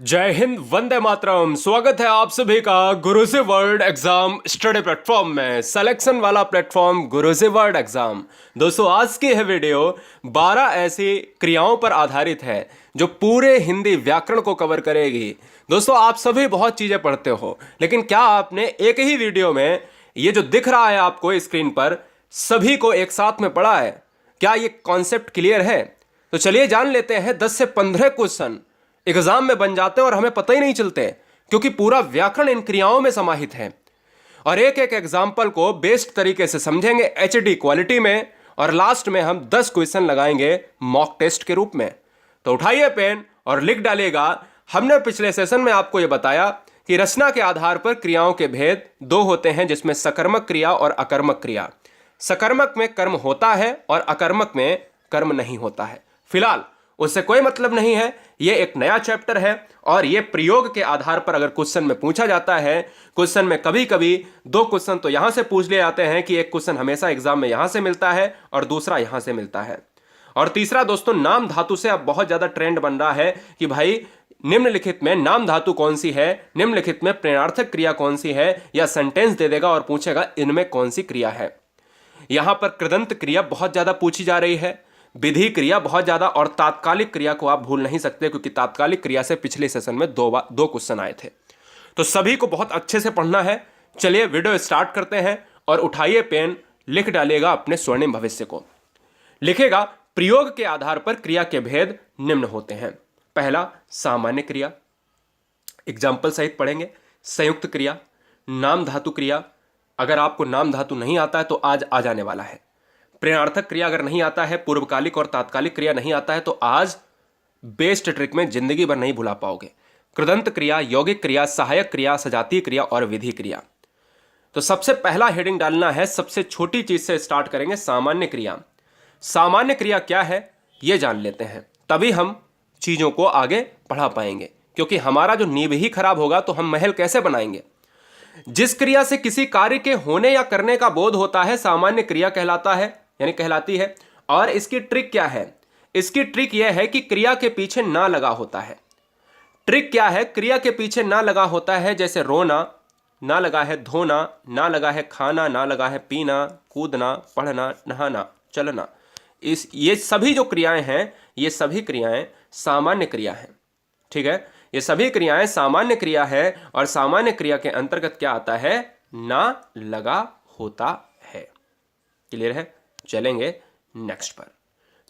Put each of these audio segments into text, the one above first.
जय हिंद, वंदे मातरम। स्वागत है आप सभी का गुरुजी वर्ल्ड एग्जाम स्टडी प्लेटफॉर्म में, सिलेक्शन वाला प्लेटफॉर्म गुरुजी वर्ल्ड एग्जाम। दोस्तों, आज की यह वीडियो 12 ऐसी क्रियाओं पर आधारित है जो पूरे हिंदी व्याकरण को कवर करेगी। दोस्तों, आप सभी बहुत चीजें पढ़ते हो, लेकिन क्या आपने एक ही वीडियो में ये जो दिख रहा है आपको स्क्रीन पर सभी को एक साथ में पढ़ा है? क्या ये कॉन्सेप्ट क्लियर है? तो चलिए जान लेते हैं। 10 से 15 क्वेश्चन एग्जाम में बन जाते हैं और हमें पता ही नहीं चलते, क्योंकि पूरा व्याकरण इन क्रियाओं में समाहित है। और एक एक एग्जाम्पल को बेस्ट तरीके से समझेंगे एचडी क्वालिटी में, और लास्ट में हम 10 क्वेश्चन लगाएंगे मॉक टेस्ट के रूप में। तो उठाइए पेन और लिख डालिएगा। हमने पिछले सेशन में आपको यह बताया कि रचना के आधार पर क्रियाओं के भेद दो होते हैं, जिसमें सकर्मक क्रिया और अकर्मक क्रिया। सकर्मक में कर्म होता है और अकर्मक में कर्म नहीं होता है। फिलहाल उससे कोई मतलब नहीं है, यह एक नया चैप्टर है और यह प्रयोग के आधार पर अगर क्वेश्चन में पूछा जाता है। क्वेश्चन में कभी कभी 2 क्वेश्चन तो यहां से पूछ लिए जाते हैं कि एक क्वेश्चन हमेशा एग्जाम में यहां से मिलता है और दूसरा यहां से मिलता है। और तीसरा दोस्तों, नाम धातु से अब बहुत ज्यादा ट्रेंड बन रहा है कि भाई निम्नलिखित में नाम धातु कौन सी है, निम्नलिखित में प्रेरणार्थक क्रिया कौन सी है, या सेंटेंस दे देगा और पूछेगा इनमें कौन सी क्रिया है। यहां पर कृदंत क्रिया बहुत ज्यादा पूछी जा रही है, विधि क्रिया बहुत ज्यादा, और तात्कालिक क्रिया को आप भूल नहीं सकते, क्योंकि तात्कालिक क्रिया से पिछले सेशन में दो क्वेश्चन आए थे। तो सभी को बहुत अच्छे से पढ़ना है। चलिए वीडियो स्टार्ट करते हैं और उठाइए पेन, लिख डालिएगा अपने स्वर्णिम भविष्य को। लिखेगा, प्रयोग के आधार पर क्रिया के भेद निम्न होते हैं। पहला, सामान्य क्रिया, एग्जाम्पल सहित पढ़ेंगे। संयुक्त क्रिया, नाम धातु क्रिया, अगर आपको नाम धातु नहीं आता है तो आज आ जाने वाला है। प्रेरणार्थक क्रिया अगर नहीं आता है, पूर्वकालिक और तात्कालिक क्रिया नहीं आता है, तो आज बेस्ट ट्रिक में जिंदगी भर नहीं भुला पाओगे। कृदंत क्रिया, यौगिक क्रिया, सहायक क्रिया, सजातीय क्रिया और विधि क्रिया। तो सबसे पहला हेडिंग डालना है, सबसे छोटी चीज से स्टार्ट करेंगे, सामान्य क्रिया। सामान्य क्रिया क्या है यह जान लेते हैं, तभी हम चीजों को आगे बढ़ा पाएंगे। क्योंकि हमारा जो नींव ही खराब होगा तो हम महल कैसे बनाएंगे। जिस क्रिया से किसी कार्य के होने या करने का बोध होता है, सामान्य क्रिया कहलाता है, यानी कहलाती है। और इसकी ट्रिक क्या है? इसकी ट्रिक यह है कि क्रिया के पीछे ना लगा होता है। ट्रिक क्या है? क्रिया के पीछे ना लगा होता है, जैसे रोना, ना लगा है धोना, ना लगा है खाना, ना लगा है पीना, कूदना, पढ़ना, नहाना, चलना। ये सभी जो क्रियाएं हैं, ये सभी क्रियाएं सामान्य क्रिया हैं। ठीक है, ये सभी क्रियाएं सामान्य क्रिया है। और सामान्य क्रिया के अंतर्गत क्या आता है? ना लगा होता है। क्लियर है? चलेंगे नेक्स्ट पर।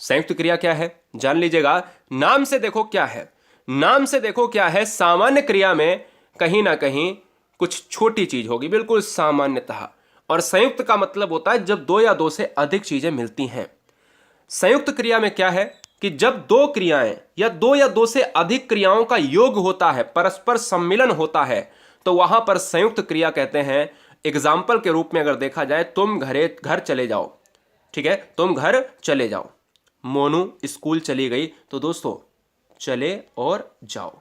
संयुक्त क्रिया क्या है जान लीजिएगा। नाम से देखो क्या है, नाम से देखो क्या है। सामान्य क्रिया में कहीं ना कहीं कुछ छोटी चीज होगी, बिल्कुल सामान्यतः। और संयुक्त का मतलब होता है जब 2 या 2 से अधिक चीजें मिलती हैं। संयुक्त क्रिया में क्या है कि जब 2 क्रियाएं या 2 या 2 से अधिक क्रियाओं का योग होता है, परस्पर सम्मिलन होता है, तो वहां पर संयुक्त क्रिया कहते हैं। एग्जाम्पल के रूप में अगर देखा जाए, तुम घर चले जाओ। ठीक है, तुम घर चले जाओ। मोनू स्कूल चली गई, तो दोस्तों चले और जाओ,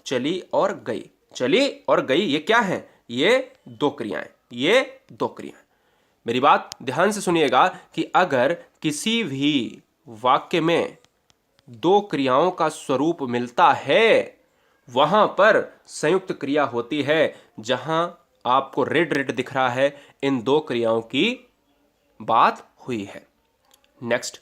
चली और गई, चली और गई, ये क्या है? ये 2 क्रियाएं, ये 2 क्रियाएं। मेरी बात ध्यान से सुनिएगा कि अगर किसी भी वाक्य में 2 क्रियाओं का स्वरूप मिलता है, वहां पर संयुक्त क्रिया होती है। जहां आपको रेड रेड दिख रहा है, इन 2 क्रियाओं की बात हुई है। नेक्स्ट,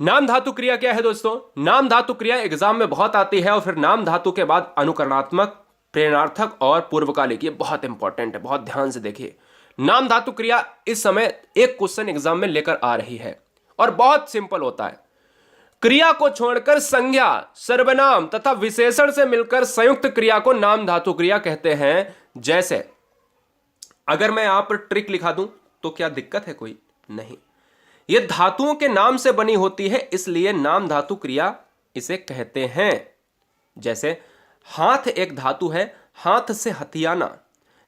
नाम धातु क्रिया क्या है दोस्तों? नाम धातु क्रिया एग्जाम में बहुत आती है, और फिर नाम धातु के बाद अनुकरणात्मक, प्रेरणार्थक और पूर्वकालिक। ये बहुत इंपॉर्टेंट है, बहुत ध्यान से देखिए। नाम धातु क्रिया इस समय एक क्वेश्चन एग्जाम में लेकर आ रही है और बहुत सिंपल होता है। क्रिया को छोड़कर संज्ञा, सर्वनाम तथा विशेषण से मिलकर संयुक्त क्रिया को नाम धातु क्रिया कहते हैं। जैसे अगर मैं यहां पर ट्रिक लिखा दूं तो क्या दिक्कत है? कोई नहीं। यह धातुओं के नाम से बनी होती है, इसलिए नाम धातु क्रिया इसे कहते हैं। जैसे हाथ एक धातु है, हाथ से हथियाना।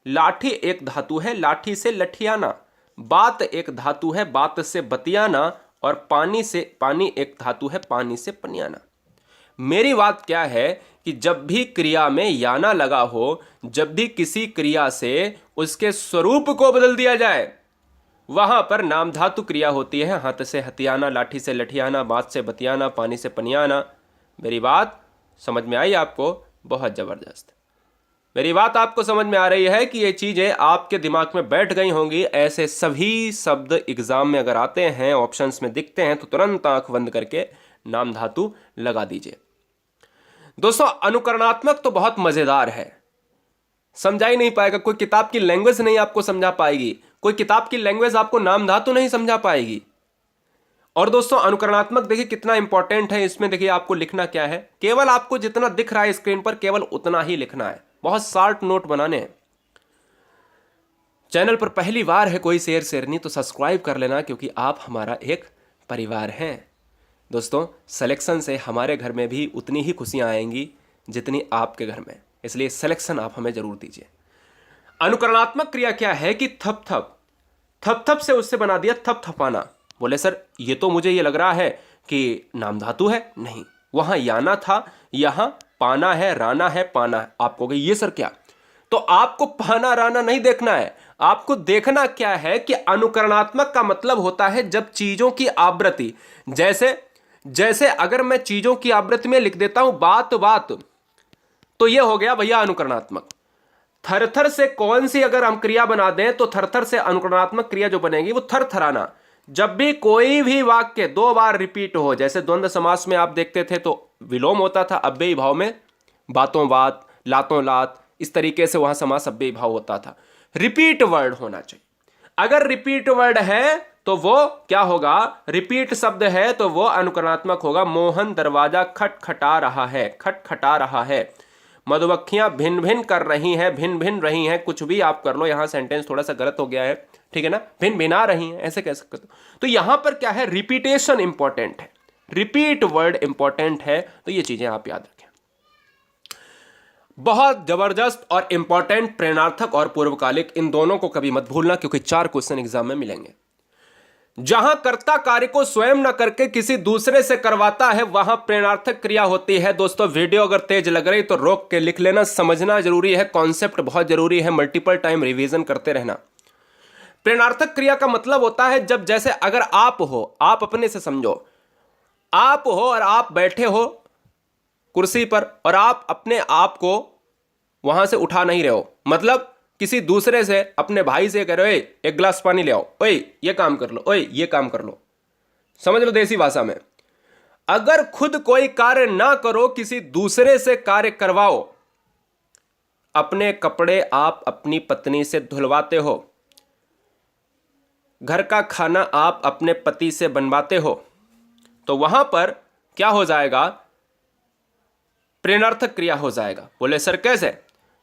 लाठी एक धातु है, लाठी से लठियाना। बात एक धातु है, बात से बतियाना। और पानी एक धातु है, पानी से पनियाना। मेरी बात क्या है कि जब भी क्रिया में याना लगा हो, जब भी किसी क्रिया से उसके स्वरूप को बदल दिया जाए, वहां पर नाम धातु क्रिया होती है। हाथ से हथियाना, लाठी से लठियाना, बात से बतियाना, पानी से पनियाना। मेरी बात समझ में आई आपको? बहुत जबरदस्त। मेरी बात आपको समझ में आ रही है कि ये चीजें आपके दिमाग में बैठ गई होंगी। ऐसे सभी शब्द एग्जाम में अगर आते हैं, ऑप्शंस में दिखते हैं, तो तुरंत आंख बंद करके नाम धातु लगा दीजिए। दोस्तों, अनुकरणात्मक तो बहुत मजेदार है, समझा ही नहीं पाएगा। कोई किताब की लैंग्वेज नहीं आपको समझा पाएगी, कोई किताब की लैंग्वेज आपको नाम धातु नहीं समझा पाएगी। और दोस्तों, अनुकरणात्मक देखिए कितना इंपॉर्टेंट है। इसमें देखिए आपको लिखना क्या है, केवल आपको जितना दिख रहा है स्क्रीन पर केवल उतना ही लिखना है। बहुत शार्ट नोट बनाने हैं। चैनल पर पहली बार है कोई शेरनी तो सब्सक्राइब कर लेना, क्योंकि आप हमारा एक परिवार हैं। दोस्तों, सिलेक्शन से हमारे घर में भी उतनी ही खुशियां आएंगी जितनी आपके घर में, इसलिए सिलेक्शन आप हमें जरूर दीजिए। अनुकरणात्मक क्रिया क्या है कि थप थप, थप थप से उससे बना दिया थप थपाना। बोले सर ये तो मुझे ये लग रहा है कि नाम धातु है। नहीं, वहां याना था, यहां पाना है, राना है, पाना है। आप कहोगे ये सर क्या? तो आपको पाना राना नहीं देखना है, आपको देखना क्या है कि अनुकरणात्मक का मतलब होता है जब चीजों की आवृत्ति, जैसे अगर मैं चीजों की आवृत्ति में लिख देता हूं बात बात, तो यह हो गया भैया अनुकरणात्मक। थरथर से कौन सी अगर हम क्रिया बना दें तो थरथर से अनुकरणात्मक क्रिया जो बनेगी वो थरथराना। जब भी कोई भी वाक्य दो बार रिपीट हो, जैसे द्वंद्व समास में आप देखते थे तो विलोम होता था, अव्ययी भाव में बातों बात, लातों लात, इस तरीके से वहां समास अव्ययी भाव होता था। रिपीट वर्ड होना चाहिए। अगर रिपीट वर्ड है तो वो क्या होगा? रिपीट शब्द है तो वो अनुकरणात्मक होगा। मोहन दरवाजा खटखटा रहा है, खटखटा रहा है। मधुमक्खियां भिन भिन कर रही हैं, भिन भिन रही हैं, कुछ भी आप कर लो, यहां सेंटेंस थोड़ा सा गलत हो गया है, ठीक है ना, भिन भिना रही हैं ऐसे कह सकते हो। तो यहां पर क्या है? रिपीटेशन इंपॉर्टेंट है, रिपीट वर्ड इंपॉर्टेंट है। तो ये चीजें आप याद रखें। बहुत जबरदस्त और इंपॉर्टेंट प्रेरणार्थक और पूर्वकालिक, इन दोनों को कभी मत भूलना, क्योंकि 4 क्वेश्चन एग्जाम में मिलेंगे। जहां कर्ता कार्य को स्वयं न करके किसी दूसरे से करवाता है वहां प्रेरणार्थक क्रिया होती है। दोस्तों, वीडियो अगर तेज लग रही तो रोक के लिख लेना, समझना जरूरी है, कॉन्सेप्ट बहुत जरूरी है, मल्टीपल टाइम रिवीजन करते रहना। प्रेरणार्थक क्रिया का मतलब होता है जब, जैसे अगर आप हो, आप अपने से समझो, आप हो और आप बैठे हो कुर्सी पर और आप अपने आप को वहां से उठा नहीं रहे हो, मतलब किसी दूसरे से, अपने भाई से कह रहे हो, ओए एक गिलास पानी ले आओ, ओए ये काम कर लो, ओए ये काम कर लो। समझ लो देसी भाषा में। अगर खुद कोई कार्य ना करो, किसी दूसरे से कार्य करवाओ। अपने कपड़े आप अपनी पत्नी से धुलवाते हो, घर का खाना आप अपने पति से बनवाते हो, तो वहां पर क्या हो जाएगा? प्रेरणार्थक क्रिया हो जाएगा। बोले सर कैसे?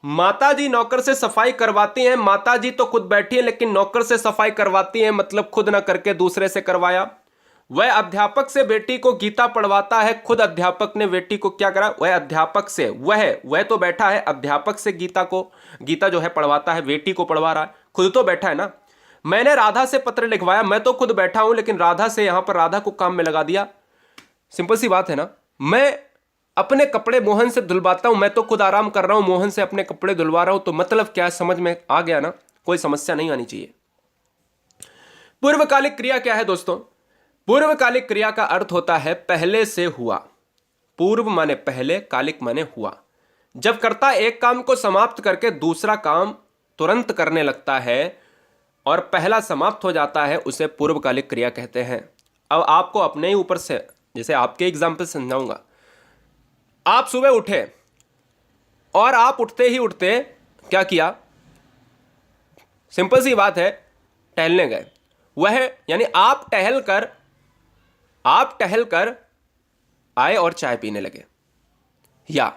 माताजी नौकर से सफाई करवाती हैं, माताजी तो खुद बैठी है लेकिन नौकर से सफाई करवाती हैं, मतलब खुद ना करके दूसरे से करवाया। वह अध्यापक से बेटी को गीता पढ़वाता है, खुद अध्यापक ने बेटी को क्या करा? वह अध्यापक से, वह तो बैठा है अध्यापक से गीता जो है पढ़वाता है, बेटी को पढ़वा रहा है, खुद तो बैठा है ना। मैंने राधा से पत्र लिखवाया, मैं तो खुद बैठा हूं लेकिन राधा से, यहां पर राधा को काम में लगा दिया। सिंपल सी बात है ना। मैं अपने कपड़े मोहन से धुलवाता हूं, मैं तो खुद आराम कर रहा हूं, मोहन से अपने कपड़े धुलवा रहा हूं, तो मतलब क्या? समझ में आ गया ना, कोई समस्या नहीं आनी चाहिए। पूर्वकालिक क्रिया क्या है दोस्तों? पूर्वकालिक क्रिया का अर्थ होता है पहले से हुआ। पूर्व माने पहले, कालिक माने हुआ। जब कर्ता एक काम को समाप्त करके दूसरा काम तुरंत करने लगता है और पहला समाप्त हो जाता है, उसे पूर्वकालिक क्रिया कहते हैं। अब आपको अपने ही ऊपर से, जैसे आपके एग्जाम्पल समझाऊंगा। आप सुबह उठे और आप उठते ही उठते क्या किया? सिंपल सी बात है, टहलने गए। वह यानी आप टहल कर आए और चाय पीने लगे। या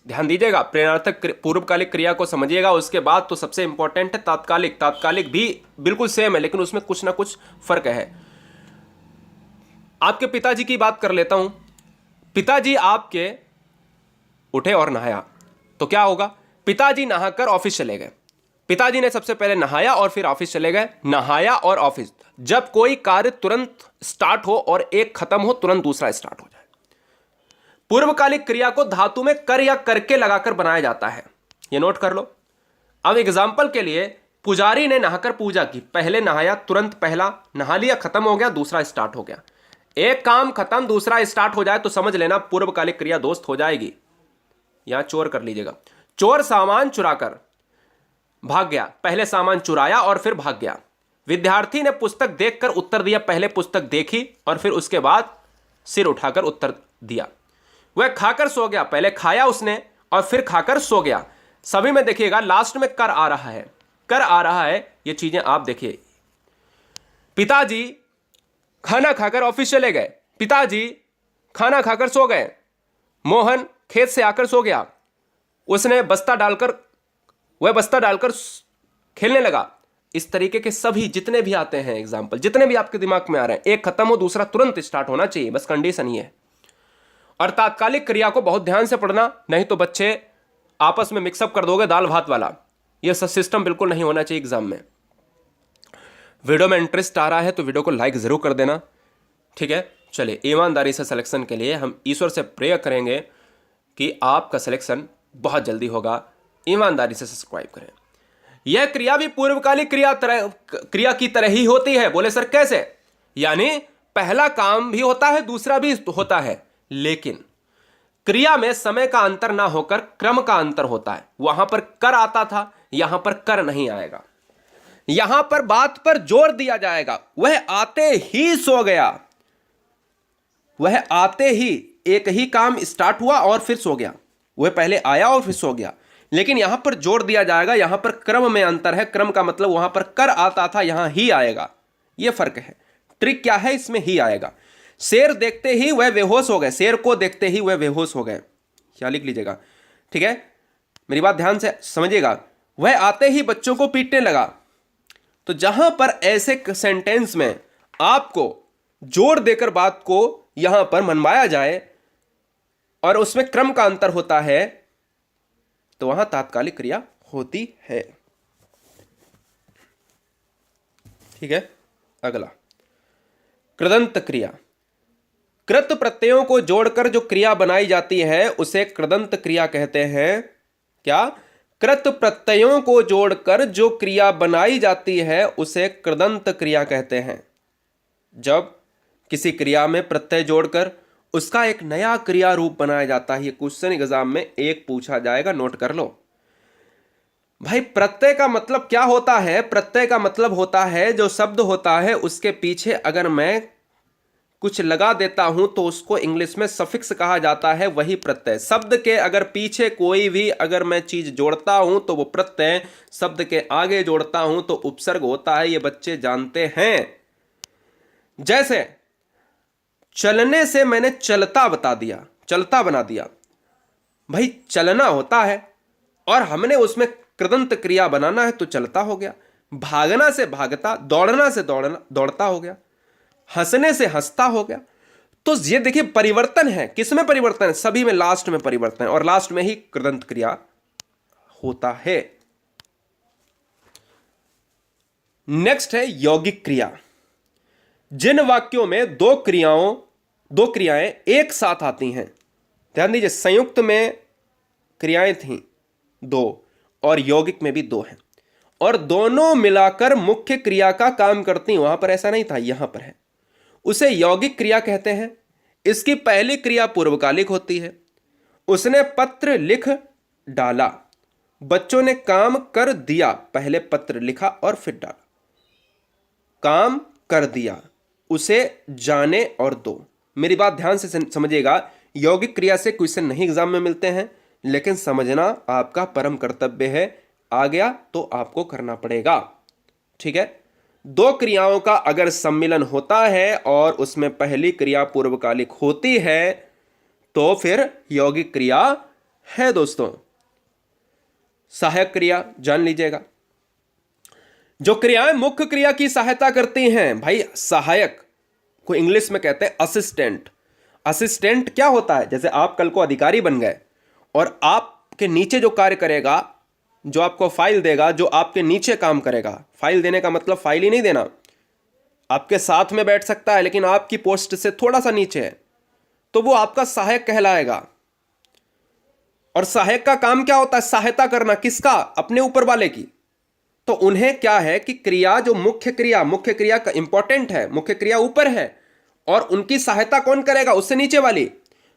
ध्यान दीजिएगा, प्रेरणार्थक पूर्वकालिक क्रिया को समझिएगा। उसके बाद तो सबसे इंपॉर्टेंट है तात्कालिक। तात्कालिक भी बिल्कुल सेम है लेकिन उसमें कुछ ना कुछ फर्क है। आपके पिताजी की बात कर लेता हूं। पिताजी आपके उठे और नहाया, तो क्या होगा? पिताजी नहाकर ऑफिस चले गए। पिताजी ने सबसे पहले नहाया और फिर ऑफिस चले गए। नहाया और ऑफिस, जब कोई कार्य तुरंत स्टार्ट हो और एक खत्म हो, तुरंत दूसरा स्टार्ट हो जाए। पूर्वकालिक क्रिया को धातु में कर या करके लगाकर बनाया जाता है, ये नोट कर लो। अब एग्जाम्पल के लिए, पुजारी ने नहाकर पूजा की, पहले नहाया, तुरंत पहला नहा लिया, खत्म हो गया, दूसरा स्टार्ट हो गया। एक काम खत्म, दूसरा स्टार्ट हो जाए तो समझ लेना पूर्वकालिक क्रिया दोस्त हो जाएगी। यहां चोर कर लीजिएगा। चोर सामान चुराकर भाग गया। पहले सामान चुराया और फिर भाग गया। विद्यार्थी ने पुस्तक देखकर उत्तर दिया। पहले पुस्तक देखी और फिर उसके बाद सिर उठाकर उत्तर दिया। वह खाकर सो गया। पहले खाया उसने और फिर खाकर सो गया। सभी में देखिएगा लास्ट में कर आ रहा है, कर आ रहा है। ये चीजें आप देखिए। पिताजी खाना खाकर ऑफिस चले गए। पिताजी खाना खाकर सो गए। मोहन खेत से आकर सो गया। उसने वह बस्ता डालकर खेलने लगा। इस तरीके के सभी जितने भी आते हैं एग्जाम्पल, जितने भी आपके दिमाग में आ रहे हैं, एक खत्म हो दूसरा तुरंत स्टार्ट होना चाहिए, बस कंडीशन ही है। और तात्कालिक क्रिया को बहुत ध्यान से पढ़ना, नहीं तो बच्चे आपस में मिक्सअप कर दोगे दाल भात वाला। यह सब सिस्टम बिल्कुल नहीं होना चाहिए एग्जाम में। वीडियो में इंटरेस्ट आ रहा है तो वीडियो को लाइक जरूर कर देना, ठीक है। चलिए, ईमानदारी से सिलेक्शन के लिए हम ईश्वर से प्रे करेंगे कि आपका सिलेक्शन बहुत जल्दी होगा। ईमानदारी से सब्सक्राइब करें। यह क्रिया भी पूर्वकालिक क्रिया की तरह ही होती है। बोले सर कैसे? यानी पहला काम भी होता है, दूसरा भी होता है, लेकिन क्रिया में समय का अंतर ना होकर क्रम का अंतर होता है। वहां पर कर आता था, यहां पर कर नहीं आएगा। यहां पर बात पर जोर दिया जाएगा। वह आते ही सो गया। वह आते ही एक ही काम स्टार्ट हुआ और फिर सो गया। वह पहले आया और फिर सो गया। लेकिन यहां पर जोर दिया जाएगा, यहां पर क्रम में अंतर है। क्रम का मतलब वहां पर कर आता था, यहां ही आएगा। यह फर्क है। ट्रिक क्या है इसमें? ही आएगा। शेर देखते ही वह बेहोश हो गए। शेर को देखते ही वह बेहोश हो गए। क्या लिख लीजिएगा, ठीक है। मेरी बात ध्यान से समझिएगा। वह आते ही बच्चों को पीटने लगा। तो जहां पर ऐसे सेंटेंस में आपको जोर देकर बात को यहां पर मनवाया जाए और उसमें क्रम का अंतर होता है, तो वहां तात्कालिक क्रिया होती है, ठीक है। अगला कृदंत क्रिया। कृत प्रत्ययों को जोड़कर जो क्रिया बनाई जाती है उसे कृदंत क्रिया कहते हैं। क्या? कृत प्रत्ययों को जोड़कर जो क्रिया बनाई जाती है उसे कृदंत क्रिया कहते हैं। जब किसी क्रिया में प्रत्यय जोड़कर उसका एक नया क्रिया रूप बनाया जाता है। ये क्वेश्चन एग्जाम में एक पूछा जाएगा, नोट कर लो भाई। प्रत्यय का मतलब क्या होता है? प्रत्यय का मतलब होता है जो शब्द होता है उसके पीछे अगर मैं कुछ लगा देता हूं तो उसको इंग्लिश में सफिक्स कहा जाता है, वही प्रत्यय। शब्द के अगर पीछे कोई भी अगर मैं चीज जोड़ता हूं तो वो प्रत्यय। शब्द के आगे जोड़ता हूं तो उपसर्ग होता है। ये बच्चे जानते हैं। जैसे चलने से मैंने चलता बता दिया, चलता बना दिया। भाई चलना होता है और हमने उसमें कृदंत क्रिया बनाना है तो चलता हो गया। भागना से भागता, दौड़ना से दौड़ता हो गया, हंसने से हंसता हो गया। तो ये देखिए परिवर्तन है। किसमें परिवर्तन है? सभी में लास्ट में परिवर्तन है और लास्ट में ही कृदंत क्रिया होता है। नेक्स्ट है यौगिक क्रिया। जिन वाक्यों में दो क्रियाएं एक साथ आती हैं, ध्यान दीजिए, संयुक्त में क्रियाएं थीं दो और यौगिक में भी दो हैं और दोनों मिलाकर मुख्य क्रिया का काम करती। वहां पर ऐसा नहीं था, यहां पर है। उसे यौगिक क्रिया कहते हैं। इसकी पहली क्रिया पूर्वकालिक होती है। उसने पत्र लिख डाला। बच्चों ने काम कर दिया। पहले पत्र लिखा और फिर डाला। काम कर दिया। उसे जाने और दो। मेरी बात ध्यान से समझिएगा। यौगिक क्रिया से क्वेश्चन नहीं एग्जाम में मिलते हैं, लेकिन समझना आपका परम कर्तव्य है। आ गया तो आपको करना पड़ेगा, ठीक है। दो क्रियाओं का अगर सम्मिलन होता है और उसमें पहली क्रिया पूर्वकालिक होती है तो फिर यौगिक क्रिया है दोस्तों। सहायक क्रिया जान लीजिएगा। जो क्रियाएं मुख्य क्रिया की सहायता करती हैं, भाई सहायक को इंग्लिश में कहते हैं असिस्टेंट। असिस्टेंट क्या होता है? जैसे आप कल को अधिकारी बन गए और आपके नीचे जो कार्य करेगा, जो आपको फाइल देगा, जो आपके नीचे काम करेगा। फाइल देने का मतलब फाइल ही नहीं देना, आपके साथ में बैठ सकता है लेकिन आपकी पोस्ट से थोड़ा सा नीचे है, तो वो आपका सहायक कहलाएगा। और सहायक का काम क्या होता है? सहायता करना। किसका? अपने ऊपर वाले की। तो उन्हें क्या है कि क्रिया जो मुख्य क्रिया का इंपॉर्टेंट है, मुख्य क्रिया ऊपर है और उनकी सहायता कौन करेगा? उससे नीचे वाली।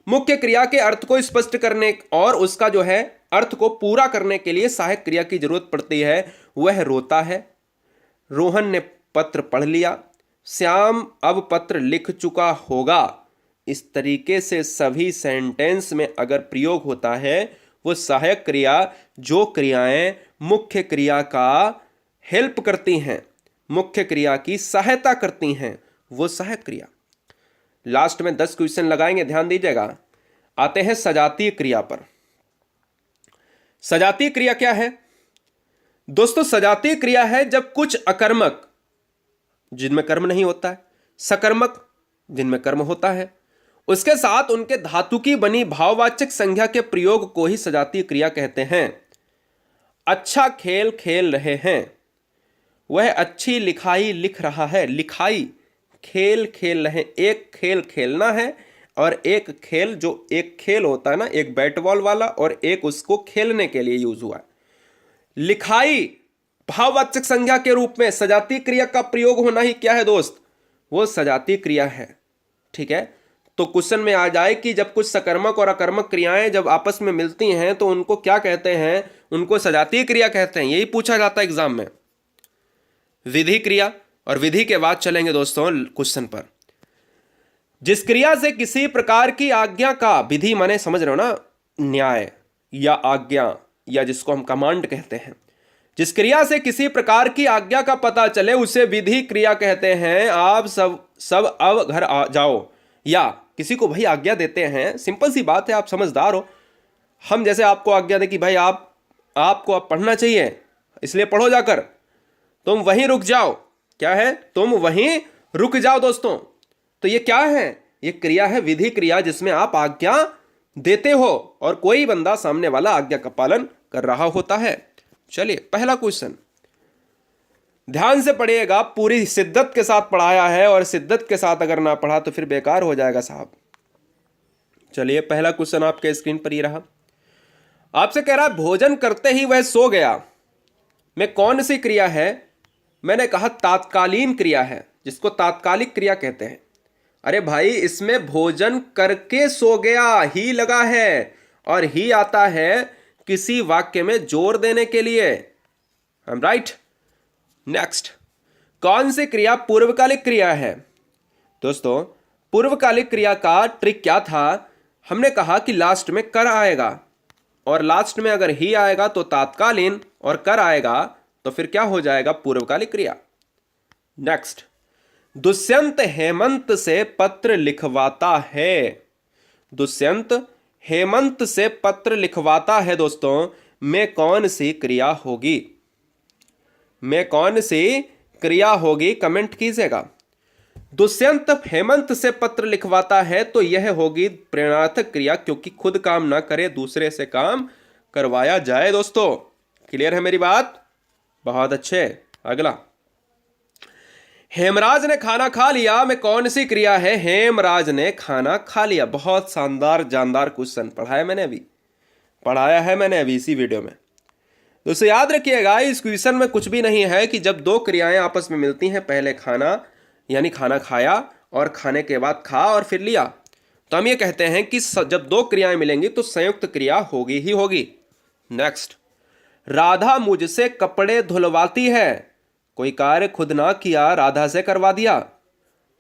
मुख्य क्रिया के अर्थ को स्पष्ट करने और उसका जो है अर्थ को पूरा करने के लिए सहायक क्रिया की जरूरत पड़ती है। वह रोता है, रोहन ने पत्र पढ़ लिया, श्याम अब पत्र लिख चुका होगा। इस तरीके से सभी सेंटेंस में अगर प्रयोग होता है वो सहायक क्रिया, जो क्रियाएं मुख्य क्रिया का हेल्प करती हैं, मुख्य क्रिया की सहायता करती हैं, वो सहायक क्रिया। लास्ट में 10 क्वेश्चन लगाएंगे, ध्यान दीजिएगा। आते हैं सजातीय क्रिया पर। सजातीय क्रिया क्या है दोस्तों? सजातीय क्रिया है जब कुछ अकर्मक जिनमें कर्म नहीं होता है, सकर्मक जिनमें कर्म होता है, उसके साथ उनके धातु की बनी भाववाचक संज्ञा के प्रयोग को ही सजातीय क्रिया कहते हैं। अच्छा खेल खेल रहे हैं, वह अच्छी लिखाई लिख रहा है। लिखाई, खेल खेल रहे, एक खेल खेलना है और एक खेल, जो एक खेल होता है ना, एक बैट बॉल वाला और एक उसको खेलने के लिए यूज हुआ है। लिखाई भाववाचक संज्ञा के रूप में सजातीय क्रिया का प्रयोग होना ही क्या है दोस्त? वो सजातीय क्रिया है। ठीक है, तो क्वेश्चन में आ जाए कि जब कुछ सकर्मक और अकर्मक क्रियाएं जब आपस में मिलती हैं तो उनको क्या कहते हैं? उनको सजातीय क्रिया कहते हैं। यही पूछा जाता है एग्जाम में। विधि क्रिया, और विधि के बाद चलेंगे दोस्तों क्वेश्चन पर। जिस क्रिया से किसी प्रकार की आज्ञा का, विधि माने समझ रहे हो ना, न्याय या आज्ञा, या जिसको हम कमांड कहते हैं, जिस क्रिया से किसी प्रकार की आज्ञा का पता चले उसे विधि क्रिया कहते हैं। आप सब अब घर आ जाओ, या किसी को भाई आज्ञा देते हैं, सिंपल सी बात है, आप समझदार हो। हम जैसे आपको आज्ञा दे कि भाई आपको अब पढ़ना चाहिए, इसलिए पढ़ो जाकर, तुम वहीं रुक जाओ। क्या है? तुम वहीं रुक जाओ दोस्तों। तो ये क्या है? ये क्रिया है विधि क्रिया, जिसमें आप आज्ञा देते हो और कोई बंदा सामने वाला आज्ञा का पालन कर रहा होता है। चलिए पहला क्वेश्चन ध्यान से पढ़िएगा, पूरी शिद्दत के साथ पढ़ाया है और शिद्दत के साथ अगर ना पढ़ा तो फिर बेकार हो जाएगा साहब। चलिए पहला क्वेश्चन आपके स्क्रीन पर ही रहा। आपसे कह रहा है भोजन करते ही वह सो गया, में कौन सी क्रिया है? मैंने कहा तात्कालीन क्रिया है, जिसको तात्कालिक क्रिया कहते हैं। अरे भाई इसमें भोजन करके सो गया ही लगा है, और ही आता है किसी वाक्य में जोर देने के लिए। I am right. नेक्स्ट, कौन सी क्रिया पूर्वकालिक क्रिया है? दोस्तों पूर्वकालिक क्रिया का ट्रिक क्या था? हमने कहा कि लास्ट में कर आएगा, और लास्ट में अगर ही आएगा तो तात्कालीन, और कर आएगा तो फिर क्या हो जाएगा? पूर्वकालिक क्रिया। नेक्स्ट, दुष्यंत हेमंत से पत्र लिखवाता है। दुष्यंत हेमंत से पत्र लिखवाता है दोस्तों, में कौन सी क्रिया होगी? में कौन सी क्रिया होगी? कमेंट कीजिएगा। दुष्यंत हेमंत से पत्र लिखवाता है तो यह होगी प्रेरणार्थक क्रिया, क्योंकि खुद काम ना करे, दूसरे से काम करवाया जाए। दोस्तों क्लियर है मेरी बात? बहुत अच्छे। अगला, हेमराज ने खाना खा लिया, में कौन सी क्रिया है? हेमराज ने खाना खा लिया। बहुत शानदार जानदार क्वेश्चन पढ़ाया है मैंने अभी इसी वीडियो में। दोस्तों याद रखिएगा, इस क्वेश्चन में कुछ भी नहीं है कि जब दो क्रियाएं आपस में मिलती हैं, पहले खाना यानी खाना खाया और खाने के बाद खा और फिर लिया, तो हम ये कहते हैं कि जब दो क्रियाएं मिलेंगी तो संयुक्त क्रिया होगी ही होगी। नेक्स्ट, राधा मुझसे कपड़े धुलवाती है, कोई कार्य खुद ना किया, राधा से करवा दिया।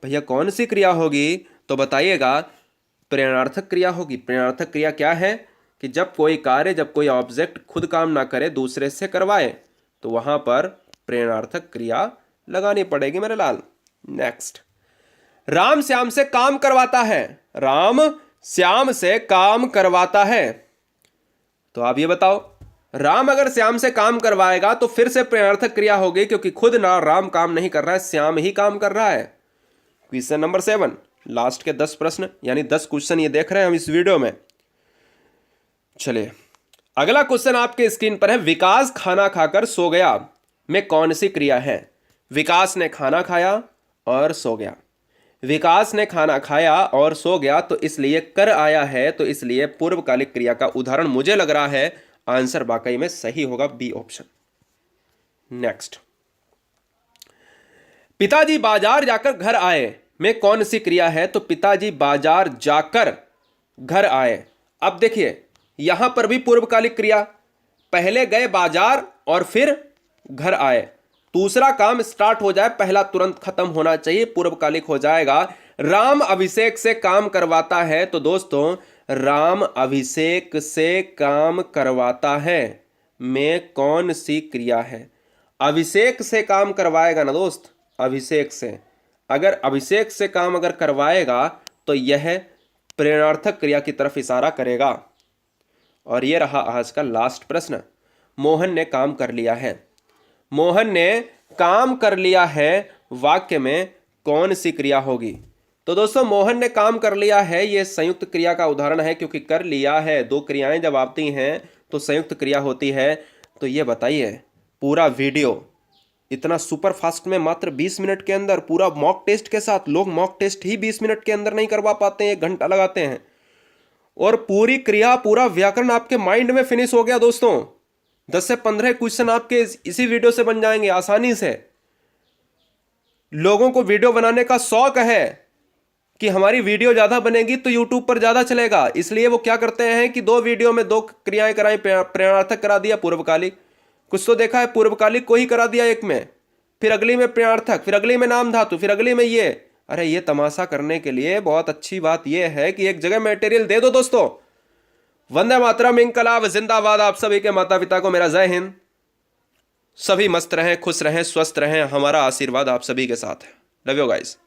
भैया कौन सी क्रिया होगी? तो बताइएगा। प्रेरणार्थक क्रिया होगी। प्रेरणार्थक क्रिया क्या है? कि जब कोई कार्य, जब कोई ऑब्जेक्ट खुद काम ना करे, दूसरे से करवाए, तो वहां पर प्रेरणार्थक क्रिया लगानी पड़ेगी मेरे लाल। नेक्स्ट, राम श्याम से काम करवाता है। राम श्याम से काम करवाता है, तो आप ये बताओ, राम अगर श्याम से काम करवाएगा तो फिर से प्रेरणार्थक क्रिया होगी, क्योंकि खुद ना राम काम नहीं कर रहा है, श्याम ही काम कर रहा है। क्वेश्चन नंबर 7, लास्ट के 10 प्रश्न यानी 10 क्वेश्चन ये देख रहे हैं हम इस वीडियो में। चलिए अगला क्वेश्चन आपके स्क्रीन पर है, विकास खाना खाकर सो गया, में कौन सी क्रिया है? विकास ने खाना खाया और सो गया। विकास ने खाना खाया और सो गया, तो इसलिए कर आया है, तो इसलिए पूर्वकालिक क्रिया का उदाहरण मुझे लग रहा है आंसर वाकई में सही होगा, बी ऑप्शन। नेक्स्ट, पिताजी बाजार जाकर घर आए, में कौन सी क्रिया है? तो पिताजी बाजार जाकर घर आए। अब देखिए यहां पर भी पूर्वकालिक क्रिया, पहले गए बाजार और फिर घर आए। दूसरा काम स्टार्ट हो जाए, पहला तुरंत खत्म होना चाहिए, पूर्वकालिक हो जाएगा। राम अभिषेक से काम करवाता है, तो दोस्तों राम अभिषेक से काम करवाता है में कौन सी क्रिया है? अभिषेक से काम करवाएगा ना दोस्त, अभिषेक से, अगर अभिषेक से काम अगर करवाएगा तो यह प्रेरणार्थक क्रिया की तरफ इशारा करेगा। और यह रहा आज का लास्ट प्रश्न। मोहन ने काम कर लिया है, मोहन ने काम कर लिया है वाक्य में कौन सी क्रिया होगी? तो दोस्तों मोहन ने काम कर लिया है यह संयुक्त क्रिया का उदाहरण है, क्योंकि कर लिया है, दो क्रियाएं जब आती हैं तो संयुक्त क्रिया होती है। तो ये बताइए, पूरा वीडियो इतना सुपर फास्ट में मात्र 20 मिनट के अंदर, पूरा मॉक टेस्ट के साथ, लोग मॉक टेस्ट ही 20 मिनट के अंदर नहीं करवा पाते हैं, 1 घंटा लगाते हैं, और पूरी क्रिया पूरा व्याकरण आपके माइंड में फिनिश हो गया दोस्तों। 10 से 15 क्वेश्चन आपके इसी वीडियो से बन जाएंगे आसानी से। लोगों को वीडियो बनाने का शौक है कि हमारी वीडियो ज्यादा बनेगी तो यूट्यूब पर ज्यादा चलेगा, इसलिए वो क्या करते हैं कि 2 वीडियो में 2 क्रियाएं कराई, प्रेरणार्थक करा दिया, पूर्वकालिक। कुछ तो देखा है पूर्वकालिक को ही करा दिया एक में, फिर अगली में प्रेरणार्थक, फिर अगली में नाम धातु, फिर अगली में ये। अरे ये तमाशा करने के लिए बहुत अच्छी बात यह है कि एक जगह मटेरियल दे दो दोस्तों। वंदे मातरम, इंकलाब जिंदाबाद। आप सभी के माता पिता को मेरा जय हिंद। सभी मस्त रहें, खुश रहें, स्वस्थ रहें, हमारा आशीर्वाद आप सभी के साथ है। Love you guys.